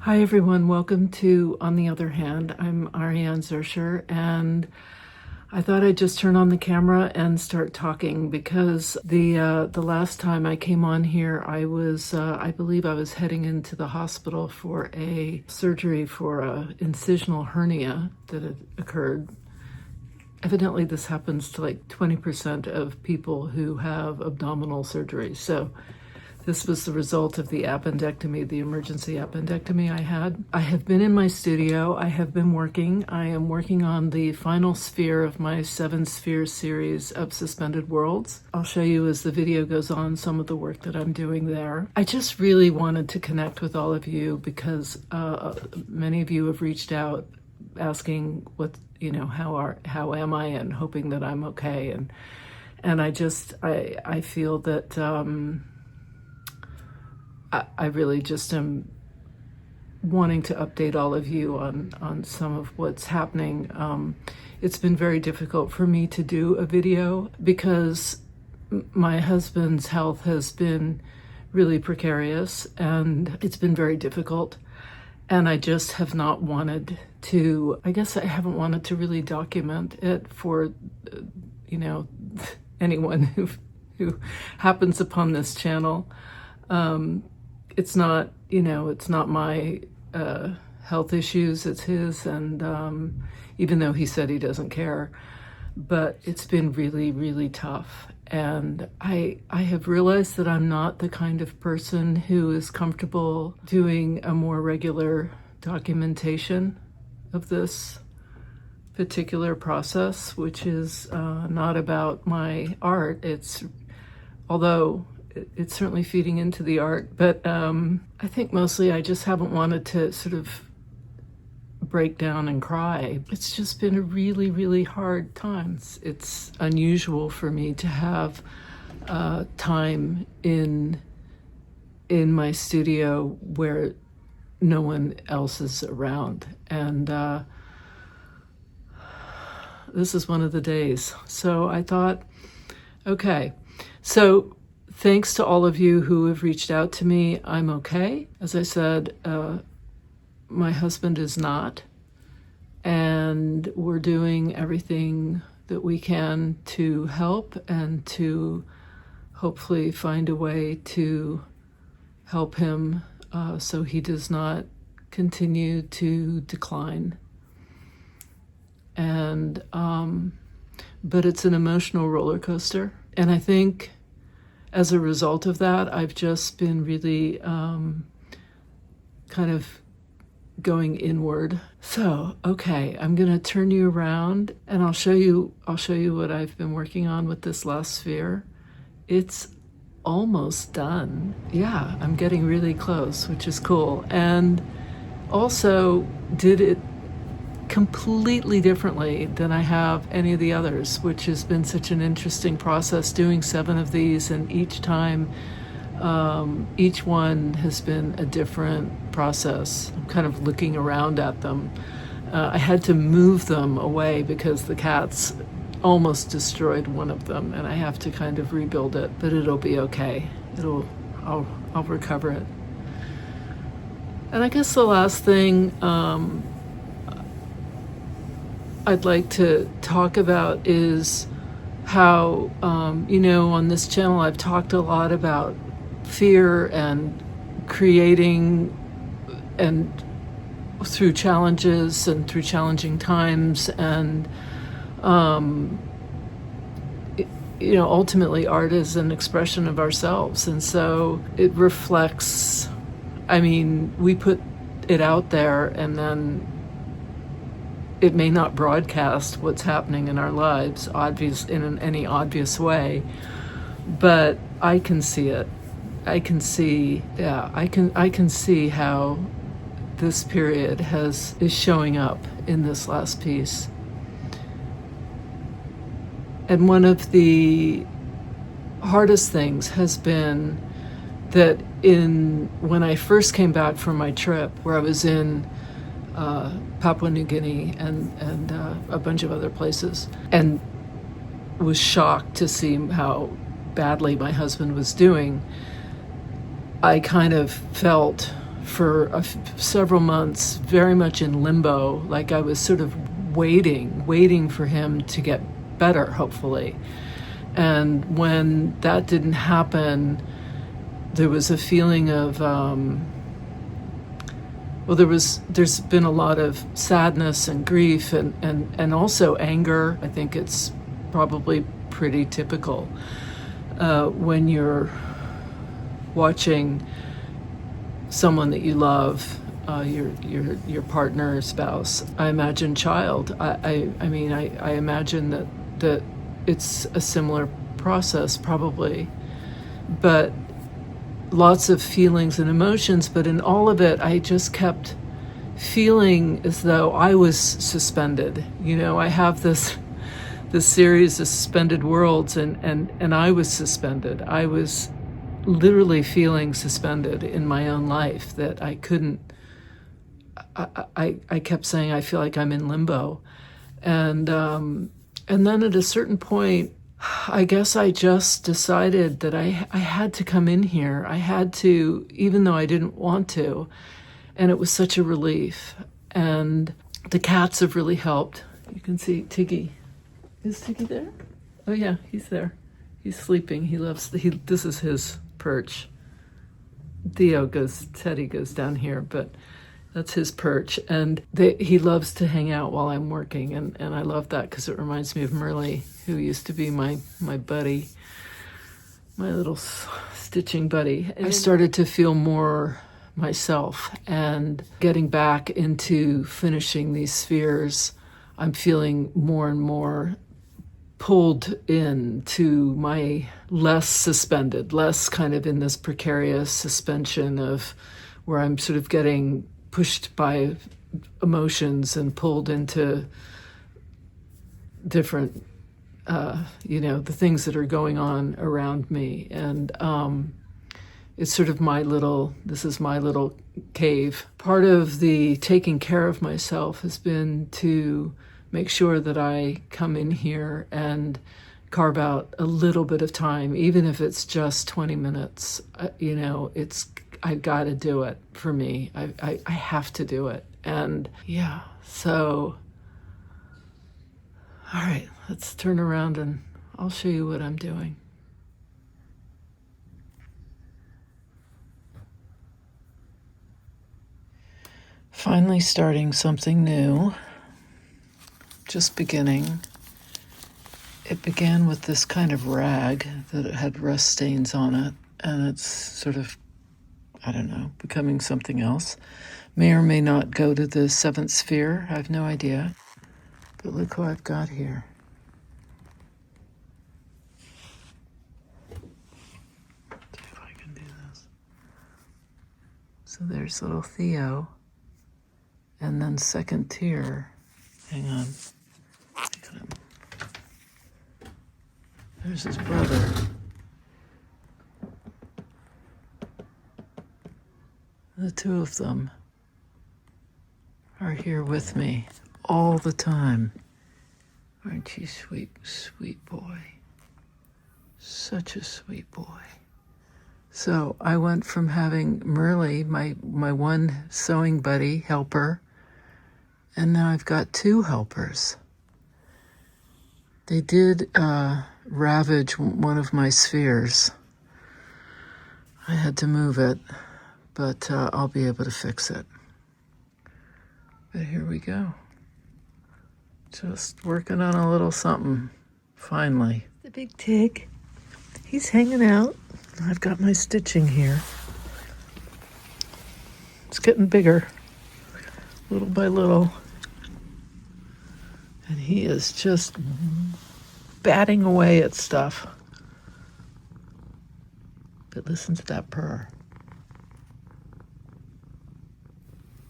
Hi everyone, welcome to On the Other Hand. I'm Ariane Zurcher, and I thought I'd just turn on the camera and start talking because the last time I came on here, I believe I was heading into the hospital for a surgery for a incisional hernia that had occurred. Evidently, this happens to like 20% of people who have abdominal surgery. So this was the result of the appendectomy, the emergency appendectomy I had. I have been in my studio. I have been working. I am working on the final sphere of my 7-sphere series of suspended worlds. I'll show you as the video goes on some of the work that I'm doing there. I just really wanted to connect with all of you because many of you have reached out asking how am I, and hoping that I'm okay. And I feel that I really just am wanting to update all of you on some of what's happening. It's been very difficult for me to do a video because my husband's health has been really precarious and it's been very difficult. And I just have not wanted to, I guess I haven't wanted to really document it for, anyone who happens upon this channel. It's not my health issues, it's his, and even though he said he doesn't care, but it's been really, really tough. And I have realized that I'm not the kind of person who is comfortable doing a more regular documentation of this particular process, which is not about my art. Although it's certainly feeding into the art, but I think mostly I just haven't wanted to sort of break down and cry. It's just been a really, really hard time. It's unusual for me to have time in my studio where no one else is around, and this is one of the days. So I thought, okay, so thanks to all of you who have reached out to me. I'm okay. As I said, my husband is not, and we're doing everything that we can to help and to hopefully find a way to help him so he does not continue to decline. And but it's an emotional roller coaster, and I think as a result of that, I've just been really kind of going inward. So, okay, I'm gonna turn you around and I'll show you what I've been working on with this last sphere. It's almost done. Yeah, I'm getting really close, which is cool. And also did it completely differently than I have any of the others, which has been such an interesting process doing 7 of these, and each time each one has been a different process. I'm kind of looking around at them. I had to move them away because the cats almost destroyed one of them, and I have to kind of rebuild it, but it'll be okay. I'll recover it. And I guess the last thing I'd like to talk about is how, on this channel I've talked a lot about fear and creating, and through challenges and through challenging times, and ultimately art is an expression of ourselves, and so it reflects, we put it out there and then it may not broadcast what's happening in our lives in any obvious way, but I can see it. I can see how this period is showing up in this last piece. And one of the hardest things has been that when I first came back from my trip, where I was in Papua New Guinea and a bunch of other places, and was shocked to see how badly my husband was doing, I kind of felt for several months very much in limbo, like I was sort of waiting for him to get better, hopefully. And when that didn't happen, there was a feeling of, there's been a lot of sadness and grief and also anger. I think it's probably pretty typical when you're watching someone that you love, your partner, spouse. I imagine child. I imagine that it's a similar process probably, but lots of feelings and emotions. But in all of it, I just kept feeling as though I was suspended. I have this series of suspended worlds, and I was suspended. I was literally feeling suspended in my own life, that I couldn't, I kept saying, I feel like I'm in limbo. And then at a certain point, I guess I just decided that I had to come in here. I had to, even though I didn't want to. And it was such a relief. And the cats have really helped. You can see Tiggy. Is Tiggy there? Oh yeah, he's there. He's sleeping. This is his perch. Teddy goes down here, but that's his perch. And he loves to hang out while I'm working. And I love that because it reminds me of Merle, who used to be my buddy, my little stitching buddy. And I started to feel more myself and getting back into finishing these spheres. I'm feeling more and more pulled into my less suspended, less kind of in this precarious suspension of where I'm sort of getting pushed by emotions and pulled into different, the things that are going on around me. And it's sort of this is my little cave. Part of the taking care of myself has been to make sure that I come in here and carve out a little bit of time, even if it's just 20 minutes. I've got to do it for me. I have to do it. And yeah, so, all right, let's turn around and I'll show you what I'm doing. Finally starting something new. Just beginning. It began with this kind of rag that had rust stains on it, and it's sort of, I don't know, becoming something else. May or may not go to the seventh sphere, I have no idea. But look what I've got here. See if I can do this. So there's little Theo, and then second tier. Hang on. Look at him. There's his brother. The two of them are here with me all the time. Aren't you sweet, sweet boy? Such a sweet boy. So I went from having Merle, my one sewing buddy, helper, and now I've got two helpers. They did ravage one of my spheres. I had to move it, but I'll be able to fix it. But here we go. Just working on a little something, finally. The big Tig, he's hanging out. I've got my stitching here. It's getting bigger, little by little. And he is just batting away at stuff. But listen to that purr.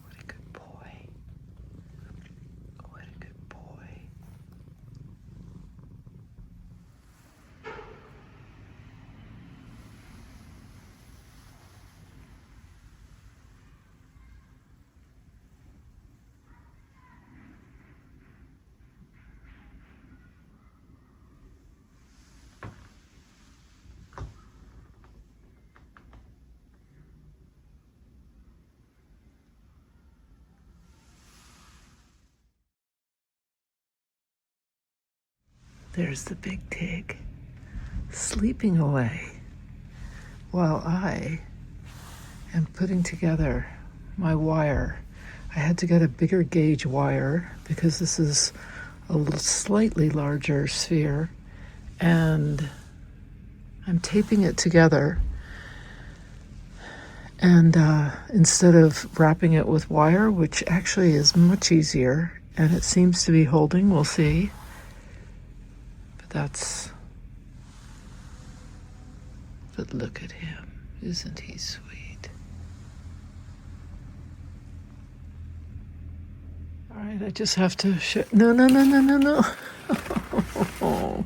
What a good boy. What a good boy. There's the big pig sleeping away while I am putting together my wire. I had to get a bigger gauge wire because this is a little slightly larger sphere, and I'm taping it together. And instead of wrapping it with wire, which actually is much easier, and it seems to be holding, we'll see. But look at him. Isn't he sweet? All right, I just have to no. All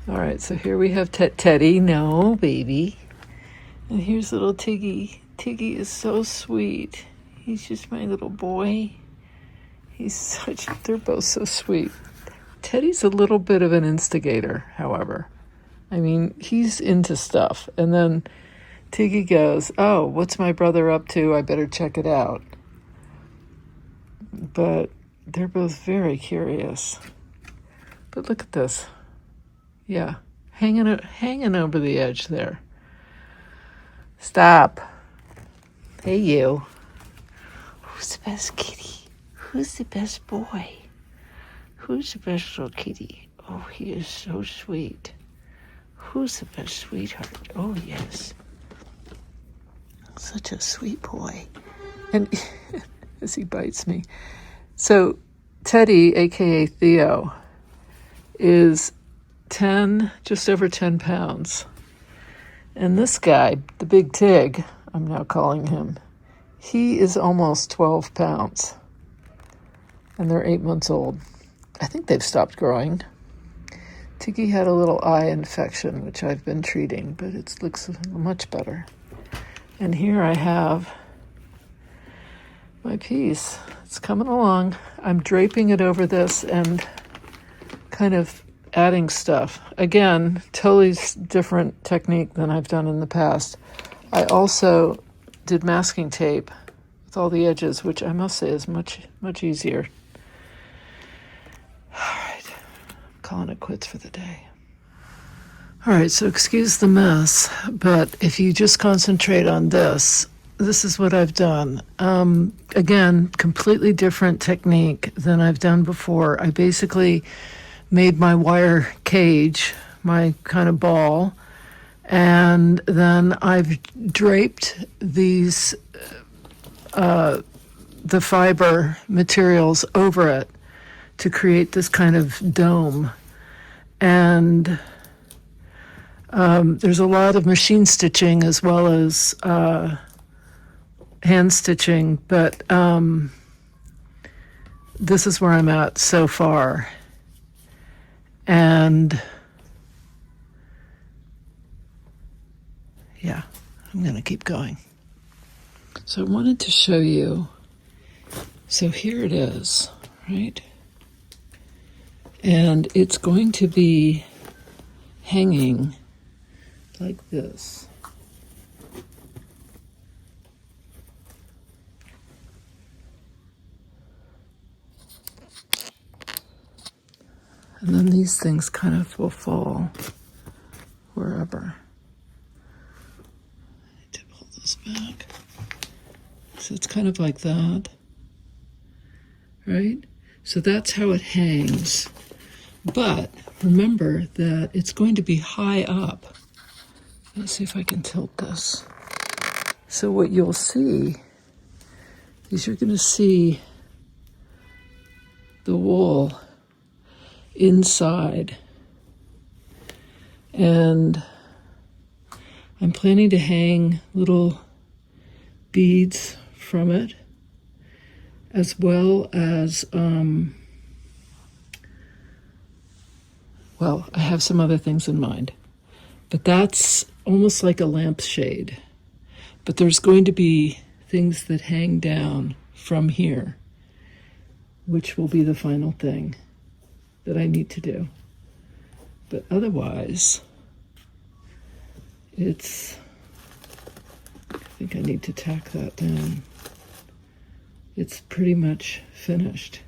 right, so here we have Teddy. No, baby. And here's little Tiggy. Tiggy is so sweet. He's just my little boy. They're both so sweet. Teddy's a little bit of an instigator, however. I mean, he's into stuff. And then Tiggy goes, oh, what's my brother up to? I better check it out. But they're both very curious. But look at this. Yeah, hanging over the edge there. Stop. Hey, you. Who's the best kitty? Who's the best boy? Who's the best little kitty? Oh, he is so sweet. Who's the best sweetheart? Oh, yes. Such a sweet boy. And as he bites me. So Teddy, a.k.a. Theo, is just over 10 pounds. And this guy, the big Tig, I'm now calling him, he is almost 12 pounds. And they're 8 months old. I think they've stopped growing. Tiggy had a little eye infection, which I've been treating, but it looks much better. And here I have my piece. It's coming along. I'm draping it over this and kind of adding stuff. Again, totally different technique than I've done in the past. I also did masking tape with all the edges, which I must say is much, much easier. All right, I'm calling it quits for the day. All right, so excuse the mess, but if you just concentrate on this is what I've done. Again, completely different technique than I've done before. I basically made my wire cage, my kind of ball, and then I've draped these, the fiber materials over it to create this kind of dome. And there's a lot of machine stitching as well as hand stitching, but this is where I'm at so far. And yeah, I'm going to keep going. So I wanted to show you. So here it is, right? And it's going to be hanging like this. And then these things kind of will fall wherever. I need to pull this back. So it's kind of like that, right? So that's how it hangs. But remember that it's going to be high up. Let's see if I can tilt this. So what you'll see is you're going to see the wool inside. And I'm planning to hang little beads from it, as well as, well, I have some other things in mind. But that's almost like a lampshade. But there's going to be things that hang down from here, which will be the final thing that I need to do. But otherwise, I think I need to tack that down. It's pretty much finished.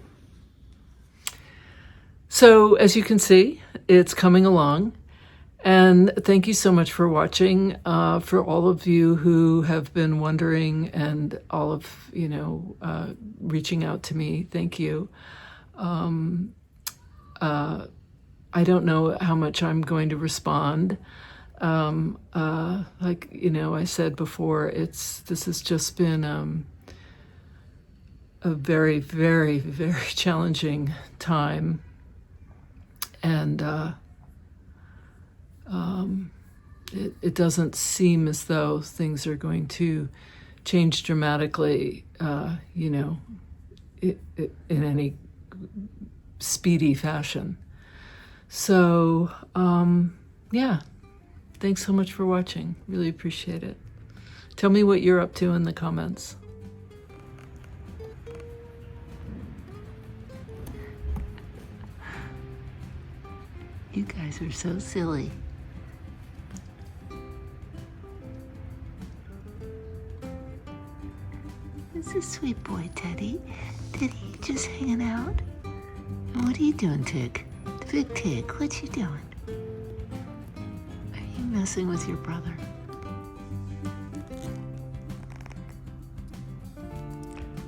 So as you can see, it's coming along. And thank you so much for watching. For all of you who have been wondering and all of, reaching out to me, thank you. I don't know how much I'm going to respond. Like, I said before, this has just been a very, very, very challenging time. And it doesn't seem as though things are going to change dramatically, in any speedy fashion. So, yeah, thanks so much for watching. Really appreciate it. Tell me what you're up to in the comments. You guys are so silly. This is sweet boy, Teddy. Teddy, you just hanging out? And what are you doing, Tig? The big Tig, what you doing? Are you messing with your brother?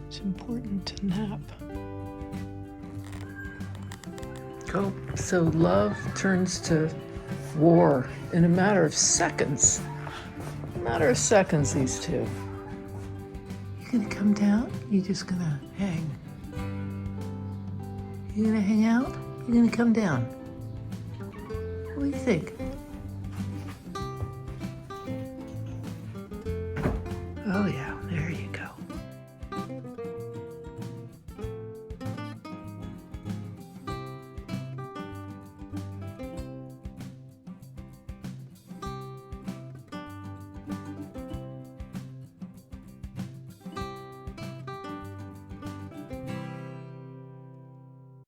It's important to nap. Oh, so love turns to war in a matter of seconds. These two. You gonna come down? You just gonna hang? You gonna hang out? You gonna come down? What do you think? Oh yeah.